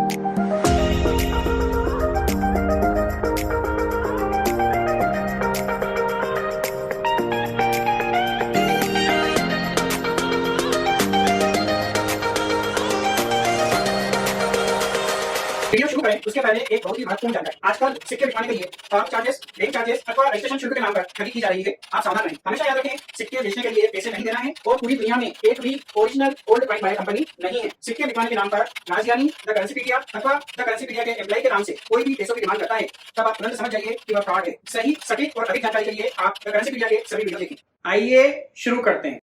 Video शुरू करें उसके पहले एक बहुत ही महत्वपूर्ण जानकारी। आजकल सिक्के बिकवाने के लिए पार्क चार्जेस, बैंक चार्जेस अथवा रजिस्ट्रेशन शुल्क के नाम पर ठगी की जा रही है। आप सावधान रहें। हमेशा याद रखें, सिक्के बेचने के लिए पैसे नहीं देना है और पूरी दुनिया में एक भी original old coin buyer company नहीं है। सिक्के बिकवाने के नाम पर नाजियानी, द करेंसीपीडिया अथवा द करेंसीपीडिया के एम्प्लॉय के नाम से कोई भी पैसों की डिमांड करता है, तब आप तुरंत समझ जाइए कि वह फ्रॉड है। सही, सटीक और अधिक जानकारी के लिए आप द करेंसीपीडिया के सभी वीडियो देखें। आइए शुरू करते हैं।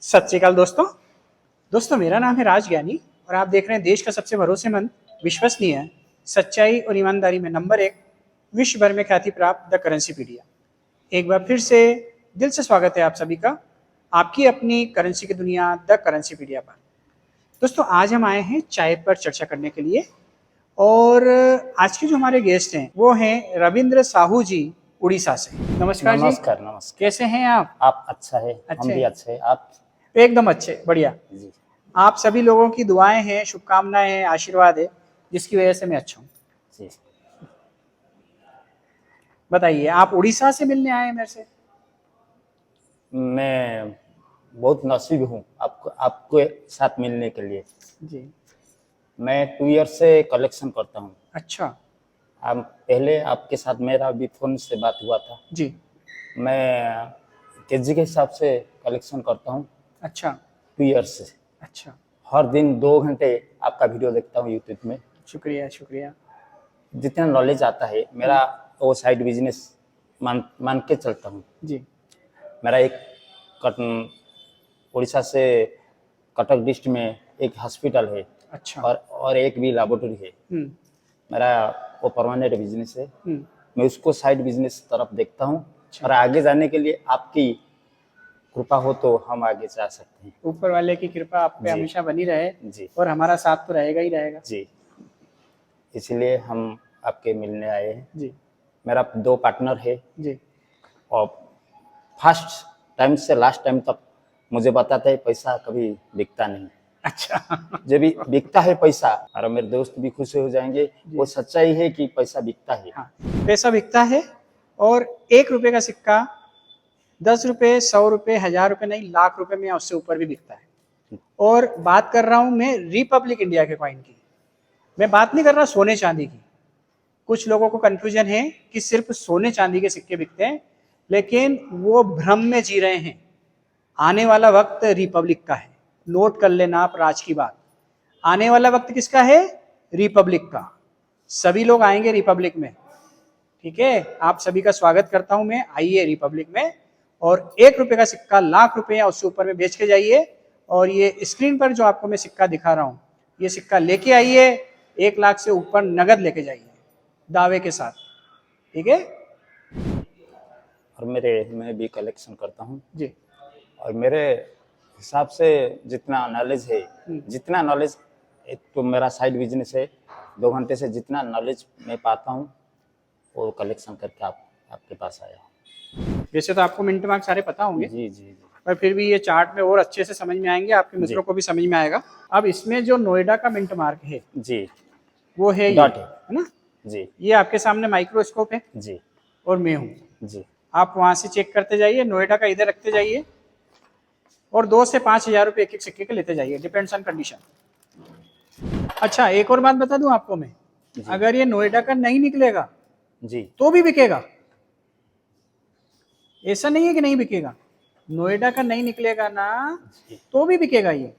सत श्री अकाल दोस्तों, मेरा नाम है राज ज्ञानी और आप देख रहे हैं देश का सबसे भरोसेमंद, विश्वसनीय, सच्चाई और ईमानदारी में नंबर 1, विश्व भर में ख्याति प्राप्त द करेंसीपीडिया। एक बार फिर से दिल से स्वागत है आप सभी का आपकी अपनी करेंसी की दुनिया द करेंसीपीडिया पर। दोस्तों, आज हम आए हैं चाय पर चर्चा करने के लिए और आज के जो हमारे गेस्ट हैं वो हैं रविंद्र साहू जी, उड़ीसा से। नमस्कार जी। नमस्कार। कैसे हैं आप? अच्छा है। हम भी अच्छे हैं। आप? एकदम अच्छे, बढ़िया जी। आप सभी लोगों की दुआएं हैं, शुभकामनाएं हैं, आशीर्वाद है, जिसकी वजह से मैं अच्छा हूँ। जी। बताइए, आप उड़ीसा से मिलने आए हैं मेरे से? मैं बहुत नसीब हूँ आपको साथ मिलने के लिए। जी। मैं 2 ईयर से कलेक्शन करता हूँ। अच्छा। पहले आपके साथ मेरा भी फोन से बात हुआ था जी। मैं केजी के हिसाब से कलेक्शन करता हूँ। अच्छा। 2 ईयर से। अच्छा। हर दिन 2 घंटे आपका वीडियो देखता हूँ यूट्यूब में। शुक्रिया। जितना नॉलेज आता है मेरा वो साइड बिजनेस मान के चलता हूँ। जी। मेरा एक उड़ीसा से कटक डिस्ट्रिक्ट में एक हॉस्पिटल है। अच्छा। और एक भी लैबोरेटरी है। मेरा वो परमानेंट बिजनेस है। मैं उसको साइड बिजनेस तरफ देखता हूँ। और आगे जाने के लिए आपकी कृपा हो तो हम आगे जा सकते हैं। ऊपर वाले की कृपा आप पे हमेशा बनी रहे जी। और हमारा साथ तो रहेगा ही रहेगा जी। इसलिए हम आपके मिलने आए हैं। जी। मेरा 2 पार्टनर है जी। और फर्स्ट टाइम से लास्ट टाइम तक मुझे बताते हैं पैसा कभी बिकता नहीं। अच्छा। जब भी बिकता है पैसा और मेरे दोस्त भी खुश हो जाएंगे। वो सच्चाई है कि पैसा बिकता है। हाँ, पैसा बिकता है और 1 रुपए का सिक्का 10 रुपए, 100 रुपए, 1000 रुपए नहीं, लाख रुपए में या उससे ऊपर भी बिकता है। और बात कर रहा हूं मैं रिपब्लिक इंडिया के कॉइन की, मैं बात नहीं कर रहा सोने चांदी की। कुछ लोगों को कंफ्यूजन है कि सिर्फ सोने चांदी के सिक्के बिकते हैं, लेकिन वो भ्रम में जी रहे हैं। आने वाला वक्त रिपब्लिक का है। नोट कर लेना आप राज की बात। आने वाला वक्त किसका है? रिपब्लिक का। सभी लोग आएंगे रिपब्लिक में। ठीक है, आप सभी का स्वागत करता हूं मैं। आइए रिपब्लिक में और 1 रुपए का सिक्का लाख रुपए या उससे ऊपर में बेच के जाइए। और ये स्क्रीन पर जो आपको मैं सिक्का दिखा रहा हूँ, ये सिक्का लेके आइए, 1 लाख से ऊपर नगद लेके जाइए दावे के साथ। ठीक है। और मैं भी कलेक्शन करता हूँ जी। और मेरे हिसाब से जितना नॉलेज है, जितना नॉलेज, एक तो मेरा साइड बिजनेस है, 2 घंटे से जितना नॉलेज मैं पाता हूँ वो कलेक्शन करके आपके पास आया हूँ। वैसे तो आपको मिनट मार्क सारे पता होंगे। जी। पर फिर भी ये चार्ट में और अच्छे से समझ में आएंगे, आपके मित्रों को भी समझ में आएगा। अब इसमें जो नोएडा का मिंट मार्क है जी, वो है डॉट है ना जी। ये आपके सामने माइक्रोस्कोप है जी। और मैं हूँ जी। आप वहां से चेक करते जाइए, नोएडा का इधर रखते जाइए और 2 से 5,000 रुपए एक सिक्के के लेते जाइए, डिपेंड्स ऑन कंडीशन। अच्छा, एक और बात बता दूं आपको मैं, अगर ये नोएडा का नहीं निकलेगा जी तो भी बिकेगा। ऐसा नहीं है कि नहीं बिकेगा। नोएडा का नहीं निकलेगा ना तो भी बिकेगा ये,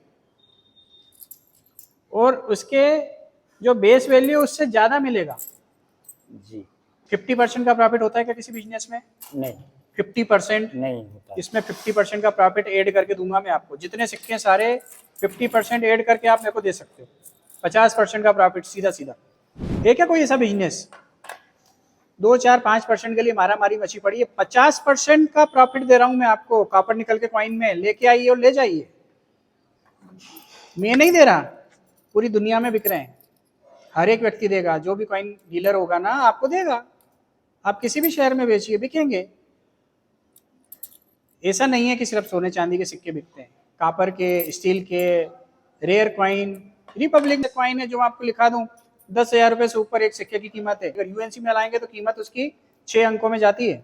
और उसके जो बेस वैल्यू उससे ज्यादा मिलेगा जी। 50% का प्रॉफिट होता है क्या किसी बिजनेस में? नहीं, 50% नहीं होता। इसमें 50% का प्रॉफिट ऐड करके दूंगा मैं आपको। जितने सिक्के सारे 50% ऐड करके आप मेरे को दे सकते हो। 50% का प्रॉफिट सीधा सीधा है क्या कोई ऐसा बिजनेस? 2, 4, 5% के लिए मारा मारी मची पड़ी है। 50% का प्रॉफिट दे रहा हूं मैं आपको कॉपर निकल के कॉइन में। लेके आइए और ले जाइए। मैं नहीं दे रहा, पूरी दुनिया में बिक रहे हैं। हर एक व्यक्ति देगा, जो भी कॉइन डीलर होगा ना आपको देगा। आप किसी भी शहर में बेचिए, बिकेंगे। ऐसा नहीं है कि सिर्फ सोने चांदी के सिक्के बिकते हैं। कॉपर के, स्टील के, रेयर कॉइन, रिपब्लिक कॉइन है जो मैं आपको लिखा दूं, 10,000 रुपए से ऊपर एक सिक्के की कीमत है। अगर यूएनसी में लाएंगे तो कीमत उसकी 6 अंकों में जाती है।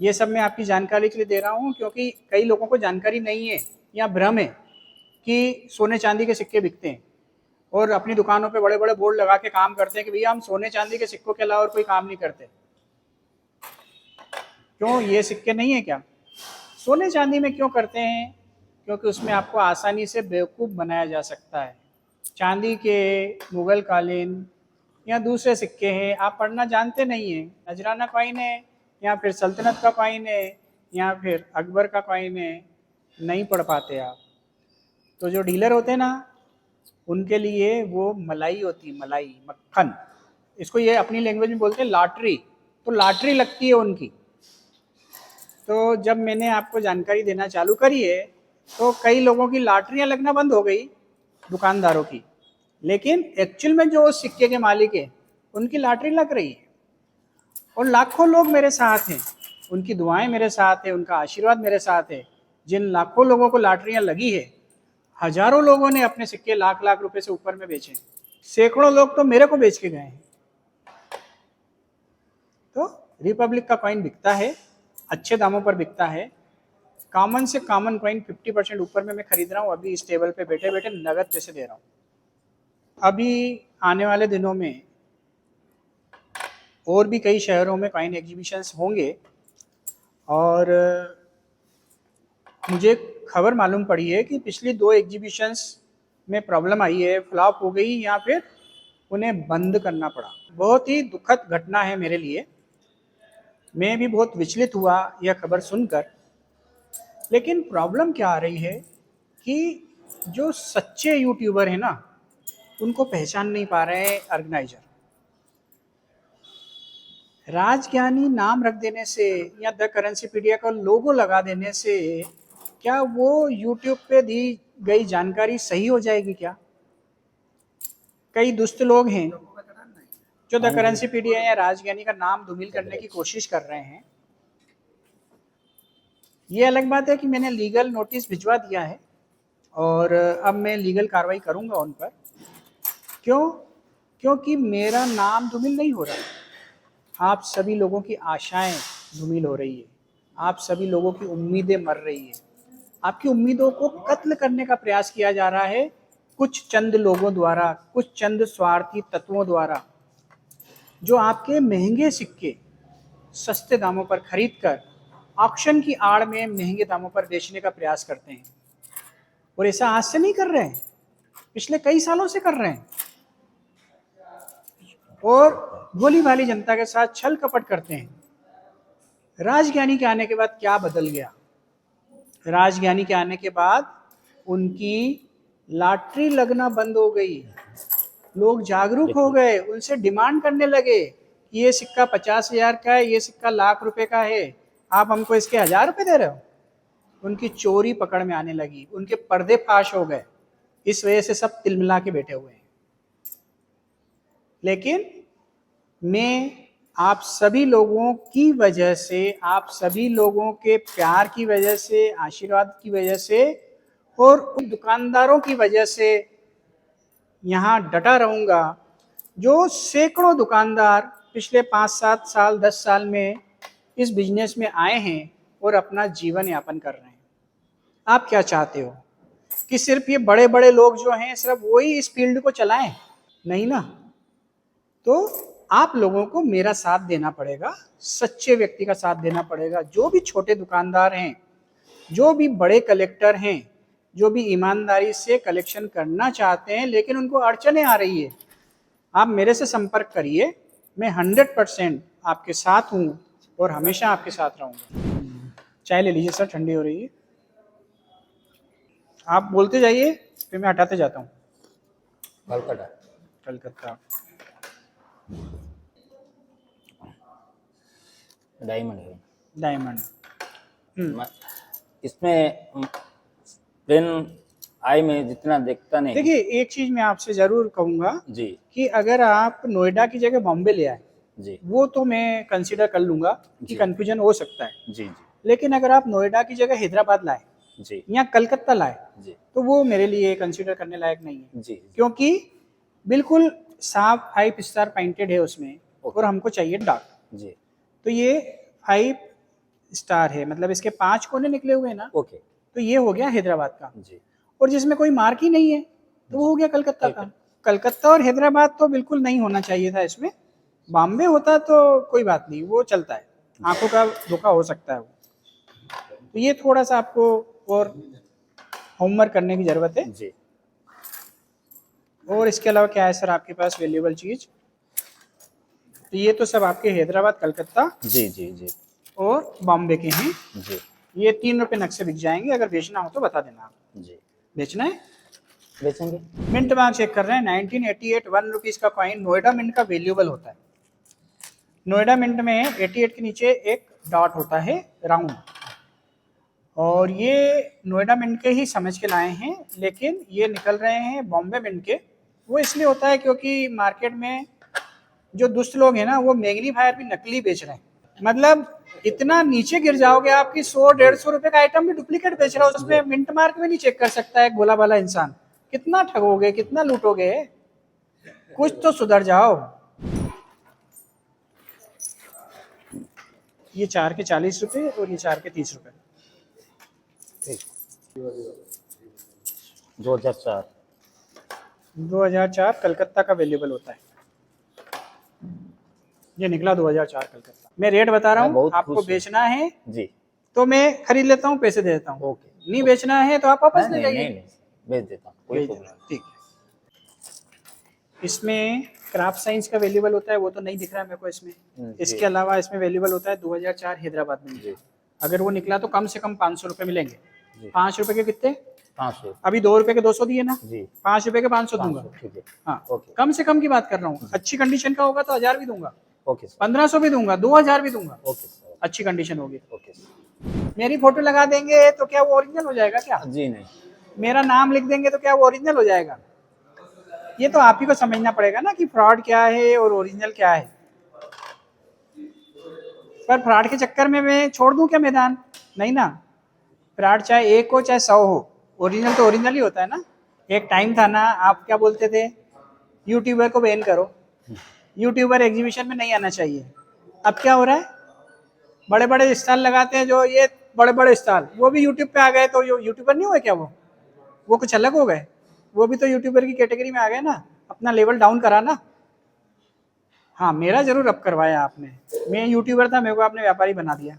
ये सब मैं आपकी जानकारी के लिए दे रहा हूँ, क्योंकि कई लोगों को जानकारी नहीं है या भ्रम है कि सोने चांदी के सिक्के बिकते हैं, और अपनी दुकानों पे बड़े बड़े बोर्ड लगा के काम करते हैं कि भैया हम सोने चांदी के सिक्कों के अलावा और कोई काम नहीं करते। क्यों, ये सिक्के नहीं है क्या? सोने चांदी में क्यों करते हैं? क्योंकि उसमें आपको आसानी से बेवकूफ़ बनाया जा सकता है। चांदी के मुगल कालीन या दूसरे सिक्के हैं, आप पढ़ना जानते नहीं हैं, नजराना कॉइन है या फिर सल्तनत का कॉइन है या फिर अकबर का कॉइन है, नहीं पढ़ पाते आप। तो जो डीलर होते हैं ना, उनके लिए वो मलाई होती है, मलाई, मक्खन। इसको ये अपनी लैंग्वेज में बोलते हैं लॉटरी। तो लॉटरी लगती है उनकी। तो जब मैंने आपको जानकारी देना चालू करी है तो कई लोगों की लॉटरियां लगना बंद हो गई, दुकानदारों की, लेकिन एक्चुअल में जो सिक्के के मालिक है उनकी लॉटरी लग रही है। और लाखों लोग मेरे साथ हैं, उनकी दुआएं मेरे साथ है, उनका आशीर्वाद मेरे साथ है। जिन लाखों लोगों को लॉटरियां लगी है, हजारों लोगों ने अपने सिक्के लाख लाख रुपए से ऊपर में बेचे, सैकड़ों लोग तो मेरे को बेच के गए हैं। तो रिपब्लिक का कॉइन बिकता है, अच्छे दामों पर बिकता है। कॉमन से कॉमन कॉइन 50% ऊपर में मैं खरीद रहा हूँ अभी इस टेबल पे बैठे बैठे, नगद पैसे दे रहा हूँ। अभी आने वाले दिनों में और भी कई शहरों में कॉइन एग्जीबिशंस होंगे, और मुझे खबर मालूम पड़ी है कि पिछली 2 एग्जीबिशंस में प्रॉब्लम आई है, फ्लॉप हो गई या फिर उन्हें बंद करना पड़ा। बहुत ही दुखद घटना है मेरे लिए। मैं भी बहुत विचलित हुआ यह खबर सुनकर। लेकिन प्रॉब्लम क्या आ रही है कि जो सच्चे यूट्यूबर हैं ना, उनको पहचान नहीं पा रहे हैं ऑर्गेनाइजर। राजज्ञानी नाम रख देने से या द करेंसीपीडिया का लोगो लगा देने से क्या वो यूट्यूब पे दी गई जानकारी सही हो जाएगी क्या? कई दुष्ट लोग हैं जो द करेंसीपीडिया या राजज्ञानी का नाम धूमिल करने की कोशिश कर रहे हैं। ये अलग बात है कि मैंने लीगल नोटिस भिजवा दिया है और अब मैं लीगल कार्रवाई करूंगा उन पर। क्यों? क्योंकि मेरा नाम धूमिल नहीं हो रहा, आप सभी लोगों की आशाएं धूमिल हो रही है, आप सभी लोगों की उम्मीदें मर रही है, आपकी उम्मीदों को कत्ल करने का प्रयास किया जा रहा है कुछ चंद लोगों द्वारा, कुछ चंद स्वार्थी तत्वों द्वारा, जो आपके महंगे सिक्के सस्ते दामों पर खरीदकर ऑक्शन की आड़ में महंगे दामों पर बेचने का प्रयास करते हैं। और ऐसा आज से नहीं कर रहे हैं, पिछले कई सालों से कर रहे हैं, और भोली भाली जनता के साथ छल कपट करते हैं। राजज्ञानी के आने के बाद क्या बदल गया? राजज्ञानी के आने के बाद उनकी लॉटरी लगना बंद हो गई, लोग जागरूक हो गए, उनसे डिमांड करने लगे कि ये सिक्का 50,000 का है, ये सिक्का लाख रुपए का है, आप हमको इसके 1,000 रुपए दे रहे हो। उनकी चोरी पकड़ में आने लगी, उनके पर्दे फाश हो गए। इस वजह से सब तिलमिला के बैठे हुए हैं। लेकिन मैं आप सभी लोगों की वजह से, आप सभी लोगों के प्यार की वजह से, आशीर्वाद की वजह से और उन दुकानदारों की वजह से यहाँ डटा रहूँगा जो सैकड़ों दुकानदार पिछले 5-7 साल 10 साल में इस बिजनेस में आए हैं और अपना जीवन यापन कर रहे हैं। आप क्या चाहते हो कि सिर्फ ये बड़े बड़े लोग जो हैं सिर्फ वही इस फील्ड को चलाएं? नहीं ना। तो आप लोगों को मेरा साथ देना पड़ेगा, सच्चे व्यक्ति का साथ देना पड़ेगा। जो भी छोटे दुकानदार हैं, जो भी बड़े कलेक्टर हैं, जो भी ईमानदारी से कलेक्शन करना चाहते हैं लेकिन उनको अड़चनें आ रही है, आप मेरे से संपर्क करिए। मैं 100% आपके साथ हूँ और हमेशा आपके साथ रहूँगा। चाय ले लीजिए सर, ठंडी हो रही है। आप बोलते जाइए, फिर मैं हटाते जाता हूँ। कलकत्ता डायमंड है। डायमंड। इसमें पेन आई में जितना देखता नहीं। देखिए, एक चीज मैं आपसे जरूर कहूंगा जी कि अगर आप नोएडा की जगह बॉम्बे ले आए, जी वो तो मैं कंसीडर कर लूंगा कि जी। कंफ्यूजन हो सकता है। जी जी लेकिन अगर आप नोएडा की जगह हैदराबाद लाए जी या कलकत्ता लाए जी तो वो मेरे लिए कंसीडर करने लायक नहीं है, जी क्योंकि बिल्कुल साफ 5 स्टार पेंटेड है उसमें और हमको चाहिए डार्क। जी तो ये 5 स्टार है, मतलब इसके 5 कोने निकले हुए हैं ना, ओके तो ये हो गया हैदराबाद का। जी और जिसमें कोई मार्क ही नहीं है तो वो हो गया कलकत्ता का। कलकत्ता और हैदराबाद तो बिल्कुल नहीं होना चाहिए था इसमें। बॉम्बे होता तो कोई बात नहीं, वो चलता है, आंखों का धोखा हो सकता है वो। तो ये थोड़ा सा आपको और होमवर्क करने की जरूरत है। जी और इसके अलावा क्या है सर आपके पास वैल्यूएबल चीज? तो ये तो सब आपके हैदराबाद, कलकत्ता जी जी जी और बॉम्बे के हैं। जी ये 3 रुपये नक्शे बिक जाएंगे, अगर बेचना हो तो बता देना आप। जी बेचना है? बेचेंगे। मिंट मार्क चेक कर रहे हैं। 1988 1 रुपीज का कॉइन नोएडा मिंट का वैल्यूएबल होता है। नोएडा मिंट में 88 के नीचे एक डॉट होता है राउंड, और ये नोएडा मिंट के ही समझ के लाए हैं, लेकिन ये निकल रहे हैं बॉम्बे मिंट के। वो इसलिए होता है क्योंकि मार्केट में जो दुष्ट लोग हैं ना, वो मैग्नीफायर भी नकली बेच रहे हैं। मतलब इतना नीचे गिर जाओगे आपकी 100-150 रुपए का आइटम भी डुप्लीकेट बेच रहा है, उसमें मिंट मार्क में नहीं चेक कर सकता है भोला भाला इंसान। कितना ठगोगे, कितना लूटोगे? कुछ तो सुधर जाओ। ये 4 के 40 रुपए और ये 4 के 30 रुपए। ठीक 2004 2004 कलकत्ता का वैल्यूएबल होता है। ये निकला 2004 कलकत्ता। मैं रेट बता रहा मैं हूँ, बहुत आपको खुश हूँ। बेचना है जी तो मैं खरीद लेता हूँ, पैसे दे देता हूँ। ओके नहीं बेचना है तो आप वापस ले नहीं जाइए। नहीं नहीं बेच देता हूँ, कोई भेज प्रॉब्लम देना, ठीक है। इसमें क्राफ्ट साइंस का वैल्यूएबल होता है, वो तो नहीं दिख रहा है मेरे को इसमें। जी। इसके अलावा इसमें वैल्यूएबल होता है 2004 हैदराबाद में। जी अगर वो निकला तो कम से कम 500 रुपए मिलेंगे। जी 5 रुपए के कितने? 500 अभी 2 रुपए के 200 दिए ना, जी 5 रुपए के 500 दूंगा। 500 ठीक है हाँ, ओके कम से कम की बात कर रहा हूँ। अच्छी कंडीशन का होगा तो 1000 भी दूंगा, ओके सर 1500 भी दूंगा, 2000 भी दूंगा। ओके सर अच्छी कंडीशन होगी। ओके सर मेरी फोटो लगा देंगे तो क्या वो ओरिजिनल हो जाएगा क्या? जी नहीं मेरा नाम लिख देंगे तो क्या वो ओरिजिनल हो जाएगा? ये तो आप ही को समझना पड़ेगा ना कि फ्रॉड क्या है और ओरिजिनल क्या है। पर फ्रॉड के चक्कर में मैं छोड़ दूं क्या मैदान? नहीं ना। फ्रॉड चाहे 1 हो चाहे 100 हो, ओरिजिनल तो ओरिजिनल ही होता है ना। एक टाइम था ना, आप क्या बोलते थे, यूट्यूबर को बैन करो, यूट्यूबर एग्जीबिशन में नहीं आना चाहिए। अब क्या हो रहा है, बड़े बड़े स्टॉल लगाते हैं, जो ये बड़े बड़े स्टॉल वो भी यूट्यूब पे आ गए, तो यूट्यूबर नहीं हुए क्या? वो कुछ अलग हो गए? वो भी तो यूट्यूबर की कैटेगरी में आ गए ना। अपना लेवल डाउन करा ना। हाँ, मेरा जरूर अप करवाया आपने। मैं यूट्यूबर था, मेरे को आपने व्यापारी बना दिया।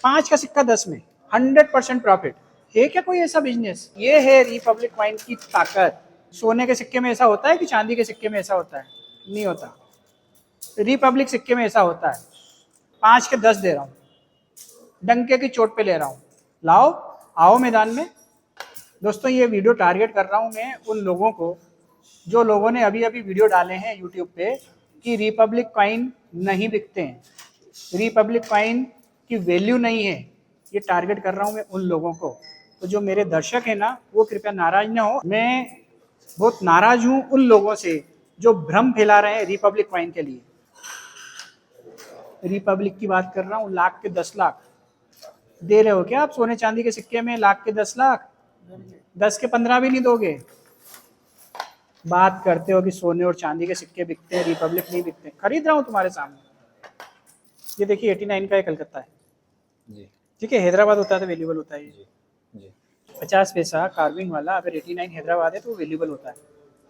5 का सिक्का 10 में 100% प्रॉफिट है क्या कोई ऐसा बिजनेस? ये है रिपब्लिक कॉइन की ताकत। सोने के सिक्के में ऐसा होता है कि चांदी के सिक्के में ऐसा होता है? नहीं होता। रिपब्लिक सिक्के में ऐसा होता है। 5 के 10 दे रहा हूँ, डंके की चोट पे ले रहा हूँ। लाओ, आओ मैदान में। दोस्तों, ये वीडियो टारगेट कर रहा हूँ मैं उन लोगों को जो लोगों ने अभी अभी वीडियो डाले हैं यूट्यूब पे कि रिपब्लिक कॉइन नहीं बिकते हैं, रिपब्लिक कॉइन की वैल्यू नहीं है। ये टारगेट कर रहा हूँ मैं उन लोगों को। तो जो मेरे दर्शक हैं ना, वो कृपया नाराज ना हो। मैं बहुत नाराज हूँ उन लोगों से जो भ्रम फैला रहे हैं रिपब्लिक कॉइन के लिए। रिपब्लिक की बात कर रहा हूँ, लाख के 10 लाख दे रहे हो क्या आप सोने चांदी के सिक्के में? लाख के 10 लाख, 10 के 15 भी नहीं दोगे। बात करते हो कि सोने और चांदी के सिक्के बिकते हैं, रिपब्लिक नहीं बिकते। खरीद रहा हूँ तुम्हारे सामने। ये देखिए 89 का है, कलकत्ता है। जी ठीक है, हैदराबाद होता है तो वैल्यूबल होता है। जी जी 50 पैसा कार्विंग वाला, अगर 89 हैदराबाद है तो वैल्यूबल होता है,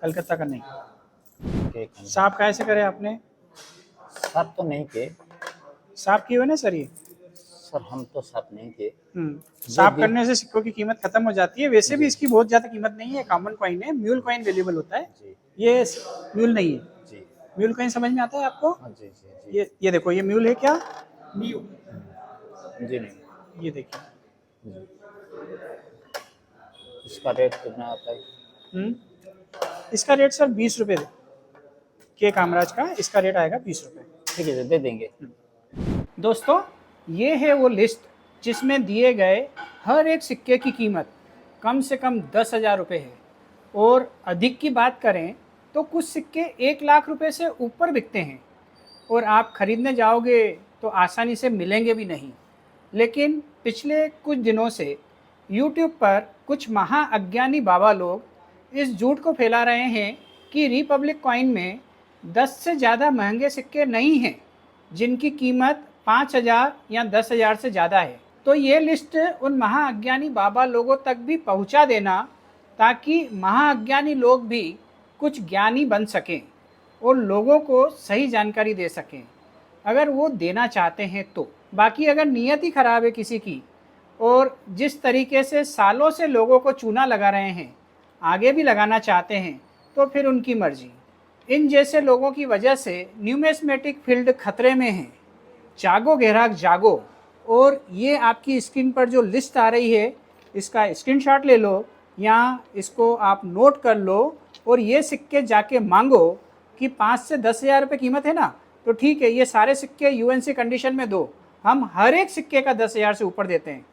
कलकत्ता का नहीं। ठीक है साफ कैसे करे आपने? साफ तो नहीं किए साफ किए हुए ना सर ये? सर, हम तो साफ नहीं किए। साफ करने से सिक्कों की कीमत खत्म हो जाती है। वैसे भी इसकी बहुत ज्यादा कीमत नहीं है, कॉमन कॉइन है। म्यूल कॉइन वैल्यूबल होता है, जी ये म्यूल नहीं है। जी म्यूल कॉइन समझ में आता है आपको? हाँ जी जी जी ये देखो, ये म्यूल है क्या? जी नहीं ये देखिए। जी इसका रेट कितना आता है? इसका रेट सर 20 रुपये के कामराज का, इसका रेट आएगा 20 रुपये। ठीक है, दे देंगे। दोस्तों, ये है वो लिस्ट जिसमें दिए गए हर एक सिक्के की कीमत कम से कम 10,000 रुपये है। और अधिक की बात करें तो कुछ सिक्के 1 लाख रुपए से ऊपर बिकते हैं, और आप खरीदने जाओगे तो आसानी से मिलेंगे भी नहीं। लेकिन पिछले कुछ दिनों से YouTube पर कुछ महाअज्ञानी बाबा लोग इस झूठ को फैला रहे हैं कि रिपब्लिक कॉइन में 10 से ज़्यादा महंगे सिक्के नहीं हैं जिनकी कीमत 5,000 या 10,000 से ज़्यादा है। तो ये लिस्ट उन महाअज्ञानी बाबा लोगों तक भी पहुंचा देना ताकि महाअज्ञानी लोग भी कुछ ज्ञानी बन सकें और लोगों को सही जानकारी दे सकें, अगर वो देना चाहते हैं तो। बाकी अगर नीयत ही खराब है किसी की और जिस तरीके से सालों से लोगों को चूना लगा रहे हैं, आगे भी लगाना चाहते हैं, तो फिर उनकी मर्जी। इन जैसे लोगों की वजह से न्यूमिस्मेटिक फील्ड खतरे में है। जागो ग्राहक जागो। और ये आपकी स्क्रीन पर जो लिस्ट आ रही है, इसका स्क्रीनशॉट ले लो या इसको आप नोट कर लो और ये सिक्के जाके मांगो कि 5 से 10,000 रुपये कीमत है ना, तो ठीक है, ये सारे सिक्के यूएनसी कंडीशन में दो, हम हर एक सिक्के का 10,000 से ऊपर देते हैं।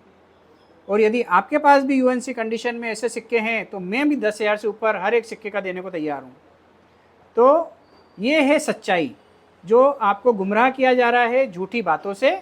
और यदि आपके पास भी यूएनसी कंडीशन में ऐसे सिक्के हैं तो मैं भी 10,000 से ऊपर हर एक सिक्के का देने को तैयार हूँ। तो ये है सच्चाई जो आपको गुमराह किया जा रहा है झूठी बातों से,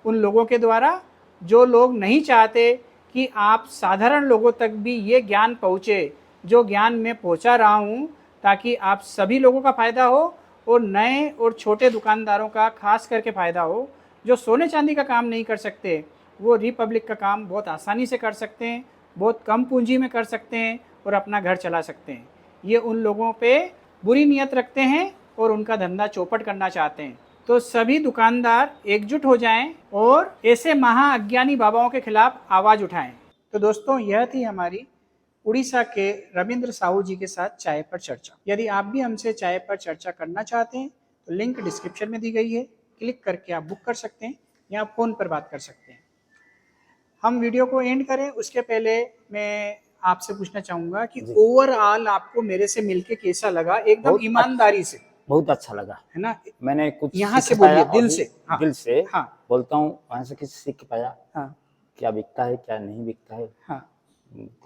उन लोगों के द्वारा जो लोग नहीं चाहते कि आप साधारण लोगों तक भी ये ज्ञान पहुँचे जो ज्ञान मैं पहुँचा रहा हूँ, ताकि आप सभी लोगों का फ़ायदा हो और नए और छोटे दुकानदारों का खास करके फ़ायदा हो। जो सोने चांदी का काम नहीं कर सकते वो रिपब्लिक का काम बहुत आसानी से कर सकते हैं, बहुत कम पूंजी में कर सकते हैं और अपना घर चला सकते हैं। ये उन लोगों पे बुरी नीयत रखते हैं और उनका धंधा चौपट करना चाहते हैं। तो सभी दुकानदार एकजुट हो जाएं और ऐसे महाअज्ञानी बाबाओं के खिलाफ आवाज़ उठाएं। तो दोस्तों, यह थी हमारी उड़ीसा के रविंद्र साहू जी के साथ चाय पर चर्चा। यदि आप भी हमसे चाय पर चर्चा करना चाहते हैं तो लिंक डिस्क्रिप्शन में दी गई है, क्लिक करके आप बुक कर सकते हैं या फ़ोन पर बात कर सकते हैं। हम वीडियो को एंड करें उसके पहले मैं आपसे पूछना चाहूँगा कि ओवरऑल आपको मेरे से मिलके कैसा लगा, एकदम ईमानदारी से? बहुत अच्छा लगा, है ना? मैंने कुछ यहाँ से बोलिए, दिल से। हाँ, दिल से हाँ, बोलता हूँ, वहाँ से किसी सीख पाया। हाँ, क्या बिकता है क्या नहीं बिकता है, हाँ,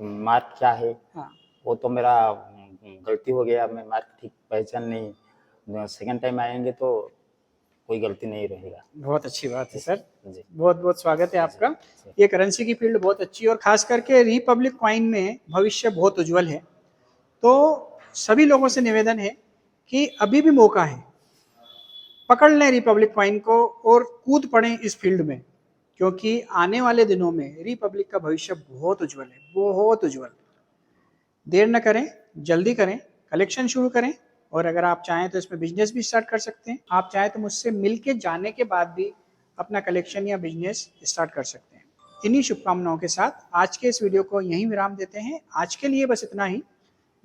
मार्क क्या है। हाँ, वो तो मेरा गलती हो गया, मैं मार्क ठीक पहचान नहीं, सेकंड टाइम आएंगे तो कोई गलती नहीं रहेगा। बहुत अच्छी बात है सर जी, बहुत बहुत स्वागत है आपका। ये करेंसी की फील्ड बहुत अच्छी है और खास करके रिपब्लिक कॉइन में भविष्य बहुत उज्जवल है। तो सभी लोगों से निवेदन है कि अभी भी मौका है, पकड़ लें रिपब्लिक कॉइन को और कूद पड़ें इस फील्ड में, क्योंकि आने वाले दिनों में रिपब्लिक का भविष्य बहुत उज्जवल है, बहुत उज्जवल। देर न करें, जल्दी करें, कलेक्शन शुरू करें और अगर आप चाहें तो इसमें बिजनेस भी स्टार्ट कर सकते हैं। आप चाहें तो मुझसे मिलके जाने के बाद भी अपना कलेक्शन या बिजनेस स्टार्ट कर सकते हैं। इन्हीं शुभकामनाओं के साथ आज के इस वीडियो को यहीं विराम देते हैं। आज के लिए बस इतना ही।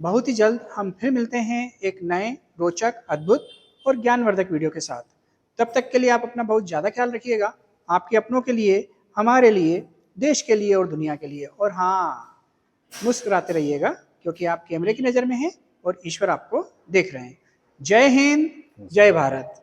बहुत ही जल्द हम फिर मिलते हैं एक नए रोचक, अद्भुत और ज्ञानवर्धक वीडियो के साथ। तब तक के लिए आप अपना बहुत ज़्यादा ख्याल रखिएगा, आपके अपनों के लिए, हमारे लिए, देश के लिए और दुनिया के लिए। और हाँ, मुस्कुराते रहिएगा क्योंकि आप कैमरे की नज़र में हैं और ईश्वर आपको देख रहे हैं। जय हिंद, जय भारत।